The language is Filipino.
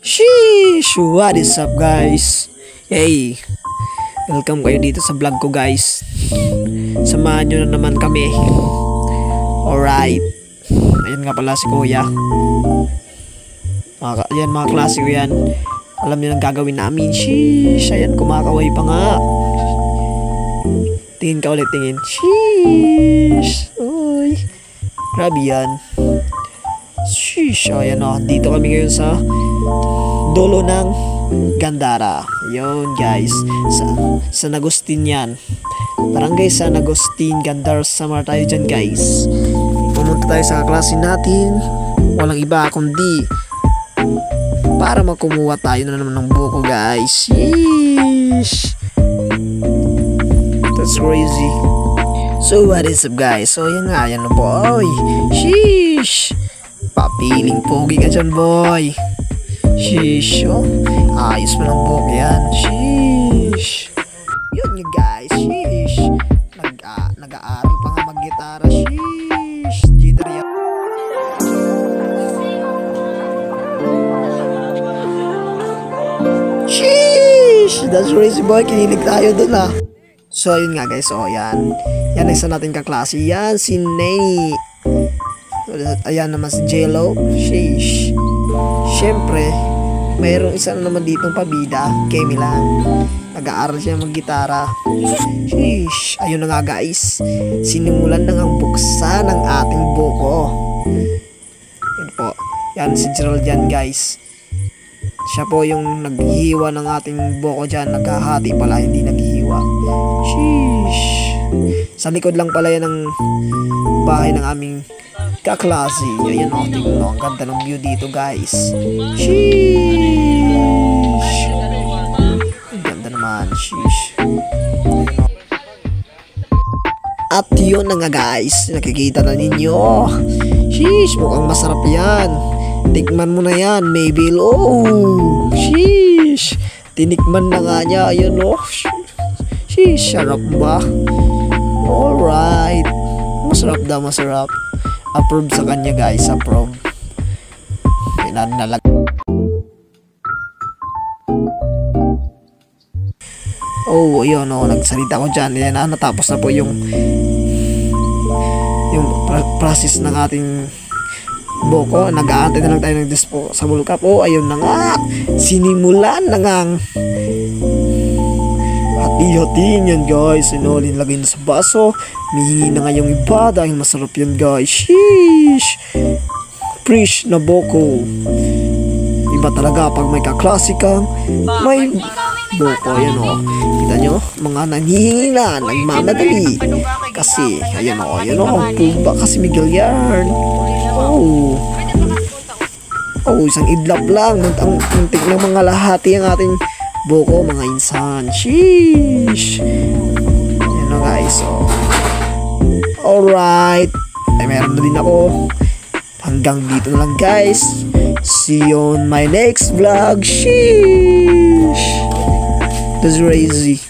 Sheesh! What is up guys? Hey! Welcome kayo dito sa vlog ko guys. Samahan nyo na naman kami. Alright. Ayan nga pala si Kuya. Ayan mga klase ko yan. Alam nyo nang gagawin namin. Sheesh! Ayan kumakaway pa nga. Tingin ka ulit, tingin. Sheesh! Uy! Grabe yan. Sheesh! Ayan o. Dito kami ngayon sa dulo ng Gandara. Yun guys, sa San Agustin yan. Barangay San Agustin, Gandara, Samar tayo dyan guys. Pumunta tayo sa klase natin. Walang iba kundi para makumuha tayo na naman ng buko guys. Sheesh! That's crazy. So what is up guys? So yan nga, yan boy. Sheesh! Papiling pogi ka dyan boy. Sheesh, oh. Ayos pa ng buhok yan. Sheesh. Yun nga guys. Sheesh. Nag-aaral pa nga mag-gitara. Sheesh. Jitter yan. Sheesh. That's crazy boy. Kinilig tayo dun ah. So yun nga guys. Oh yan. Yan isa natin kaklase. Yan si Ney. Ayan naman si Jello. Sheesh. Siyempre, mayroong isa na naman ditong pabida, Kemi lang. Nag-aaral siya mag-gitara. Sheesh, ayun na nga guys. Sinimulan na ang buksan ng ating buko. Yan po. Yan si Gerald yan guys. Siya po yung naghihiwa ng ating buko dyan. Naghahati pala, hindi naghihiwa. Sheesh. Sa likod lang pala yan ng bahay ng aming kaklase. Ayan o, tingnan o. Ang ganda ng view dito guys. Sheesh. Ang ganda naman. Sheesh. At yun na nga guys. Nakikita na ninyo. Sheesh. Mukhang masarap yan. Tikman mo na yan. Maybe. Oh. Sheesh. Tinikman na nga niya. Ayan o. Sheesh. Sarap ba? Alright. Masarap daw, masarap. Approve sa kanya guys, approve. Pinanalag. Oh, yun oh, nagsalita ko dyan. Yan na, natapos na po yung process ng ating buko. Nag-aantay na lang tayo ng disposable cup. Oh, ayun na nga. Sinimulan na nga hati-hatiin yan guys. Sinulin lagay na sa baso. Mihingi na nga yung iba dahil masarap yan guys. Sheesh! Fresh na buko. Iba talaga pag may kaklase kang may buko. Ayan o. Kita nyo? Mga nanhihingi na. Nagmamadali. Kasi, ayan o. Ayan o. Puba kasi Miguel yan. Oh. Oh, isang idlap lang. Ang muntik ng mga lahati ang ating buko, mga insan. Sheesh! Ayan o guys. Oh. Alright. Ay, meron na din ako. Hanggang dito na lang guys. See you on my next vlog. Sheesh! That's crazy.